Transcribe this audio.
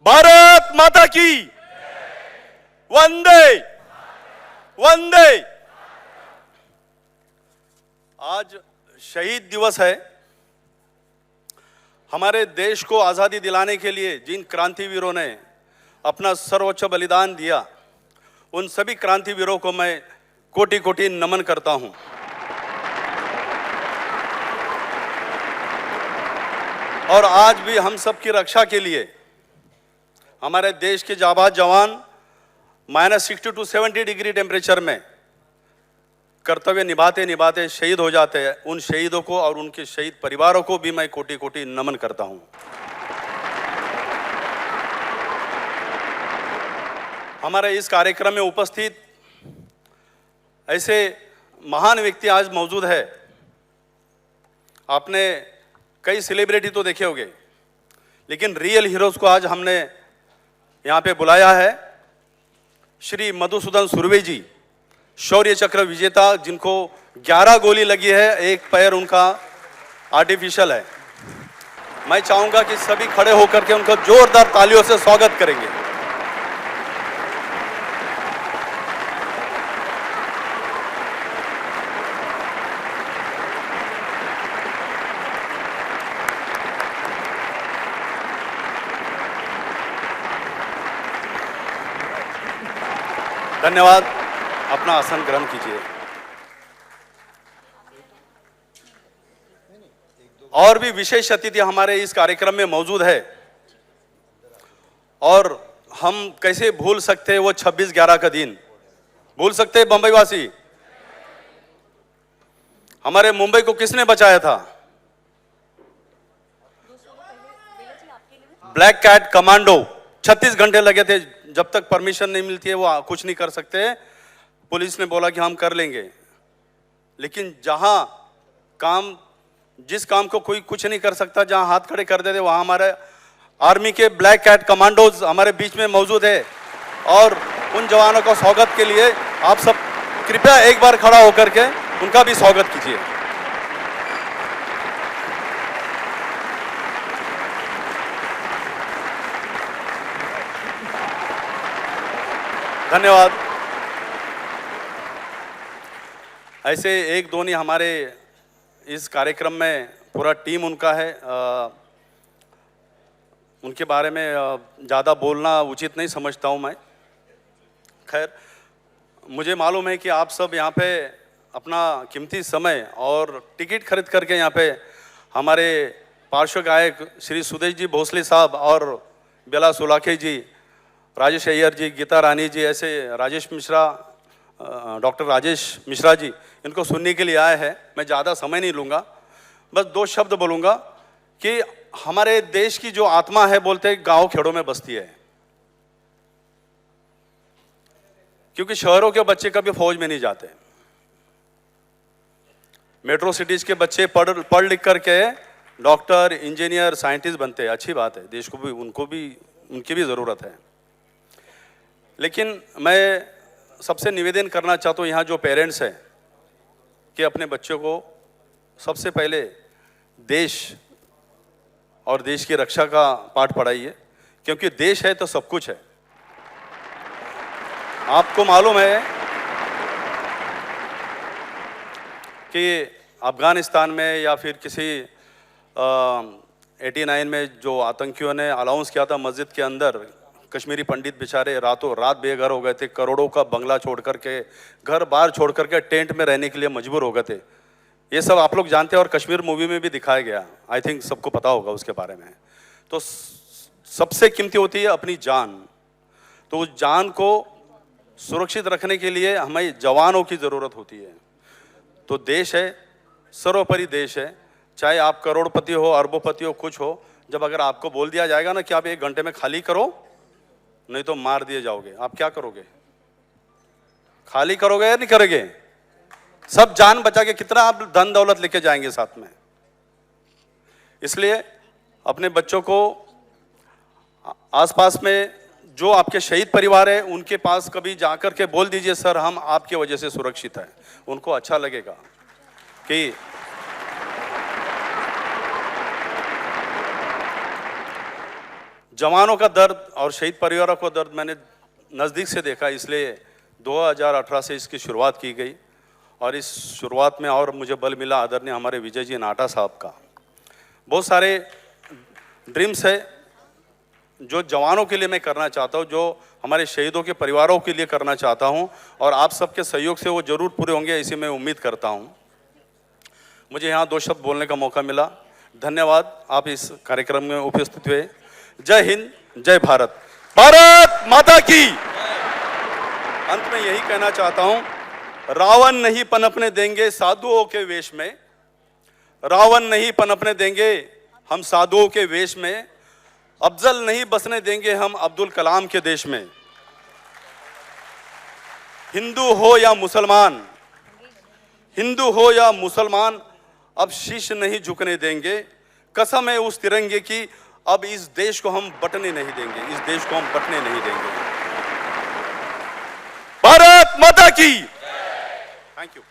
भारत माता की वंदे वंदे। आज शहीद दिवस है। हमारे देश को आजादी दिलाने के लिए जिन क्रांतिवीरों ने अपना सर्वोच्च बलिदान दिया, उन सभी क्रांतिवीरों को मैं कोटि कोटि नमन करता हूं। और आज भी हम सबकी रक्षा के लिए हमारे देश के जाबाज जवान -60 to 70 डिग्री टेम्परेचर में कर्तव्य निभाते निभाते शहीद हो जाते हैं। उन शहीदों को और उनके शहीद परिवारों को भी मैं कोटि कोटि नमन करता हूं। हमारे इस कार्यक्रम में उपस्थित ऐसे महान व्यक्ति आज मौजूद है। आपने कई सेलिब्रिटी तो देखे होंगे, लेकिन रियल हीरोज को आज हमने यहाँ पे बुलाया है। श्री मधुसूदन सुर्वे जी, शौर्य चक्र विजेता, जिनको 11 गोली लगी है, एक पैर उनका आर्टिफिशियल है। मैं चाहूंगा कि सभी खड़े होकर के उनका जोरदार तालियों से स्वागत करेंगे। धन्यवाद। अपना आसन ग्रहण कीजिए। और भी विशेष अतिथि हमारे इस कार्यक्रम में मौजूद है, और हम कैसे भूल सकते हैं वो 26/11 का दिन। भूल सकते हैं बंबई वासी? हमारे मुंबई को किसने बचाया था? Black cat commando. 36 घंटे लगे थे। जब तक परमिशन नहीं मिलती है वो कुछ नहीं कर सकते। पुलिस ने बोला कि हम कर लेंगे, लेकिन जहां काम, जिस काम को कोई कुछ नहीं कर सकता, जहां हाथ खड़े कर देते, वहां हमारे आर्मी के ब्लैक कैट कमांडोज हमारे बीच में मौजूद है। और उन जवानों का स्वागत के लिए आप सब कृपया एक बार खड़ा होकर के उनका भी स्वागत कीजिए। धन्यवाद। ऐसे एक दो नहीं, हमारे इस कार्यक्रम में पूरा टीम उनका है। उनके बारे में ज़्यादा बोलना उचित नहीं समझता हूँ मैं। खैर, मुझे मालूम है कि आप सब यहाँ पे अपना कीमती समय और टिकट खरीद करके यहाँ पे हमारे पार्श्व गायक श्री सुदेश जी भोसले साहब और बेला सुलाखे जी, राजेश अय्यर जी, गीता रानी जी, ऐसे राजेश मिश्रा, डॉक्टर राजेश मिश्रा जी, इनको सुनने के लिए आए हैं। मैं ज़्यादा समय नहीं लूँगा, बस 2 शब्द बोलूँगा कि हमारे देश की जो आत्मा है, बोलते गांव खेड़ों में बसती है। क्योंकि शहरों के बच्चे कभी फौज में नहीं जाते। मेट्रो सिटीज के बच्चे पढ़ लिख करके डॉक्टर, इंजीनियर, साइंटिस्ट बनते हैं। अच्छी बात है, देश को भी, उनकी भी ज़रूरत है। लेकिन मैं सबसे निवेदन करना चाहता हूँ, यहाँ जो पेरेंट्स हैं, कि अपने बच्चों को सबसे पहले देश और देश की रक्षा का पाठ पढ़ाइए, क्योंकि देश है तो सब कुछ है। आपको मालूम है कि अफगानिस्तान में या फिर किसी 89 में जो आतंकियों ने अलाउंस किया था मस्जिद के अंदर, कश्मीरी पंडित बेचारे रातों रात बेघर हो गए थे। करोड़ों का बंगला छोड़ करके, घर बार छोड़ करके टेंट में रहने के लिए मजबूर हो गए थे। ये सब आप लोग जानते हैं, और कश्मीर मूवी में भी दिखाया गया। आई थिंक सबको पता होगा उसके बारे में। तो सबसे कीमती होती है अपनी जान। तो उस जान को सुरक्षित रखने के लिए हमें जवानों की ज़रूरत होती है। तो देश है, सर्वोपरि देश है। चाहे आप करोड़पति हो, अरबोपति हो, कुछ हो, जब अगर आपको बोल दिया जाएगा ना कि आप 1 घंटे में खाली करो, नहीं तो मार दिए जाओगे, आप क्या करोगे? खाली करोगे या नहीं करोगे? सब जान बचा के कितना आप धन दौलत लेके जाएंगे साथ में? इसलिए अपने बच्चों को आसपास में जो आपके शहीद परिवार है, उनके पास कभी जाकर के बोल दीजिए, सर हम आपकी वजह से सुरक्षित हैं। उनको अच्छा लगेगा कि जवानों का दर्द और शहीद परिवारों का दर्द मैंने नज़दीक से देखा, इसलिए 2018 से इसकी शुरुआत की गई और इस शुरुआत में और मुझे बल मिला आदरणीय हमारे विजय जी नाटा साहब का। बहुत सारे ड्रीम्स है जो जवानों के लिए मैं करना चाहता हूँ, जो हमारे शहीदों के परिवारों के लिए करना चाहता हूँ और आप सबके सहयोग से वो जरूर पूरे होंगे, इसी मैं उम्मीद करता हूँ। मुझे यहाँ 2 शब्द बोलने का मौका मिला, धन्यवाद। आप इस कार्यक्रम में उपस्थित हुए। जय हिंद, जय भारत, भारत माता की। अंत में यही कहना चाहता हूँ, रावण नहीं पनपने देंगे साधुओं के वेश में, रावण नहीं पनपने देंगे हम साधुओं के वेश में, अफजल नहीं बसने देंगे हम अब्दुल कलाम के देश में। हिंदू हो या मुसलमान, हिंदू हो या मुसलमान, अब शीश नहीं झुकने देंगे, कसम है उस तिरंगे की, अब इस देश को हम बटने नहीं देंगे, इस देश को हम बटने नहीं देंगे। भारत माता की। Thank you.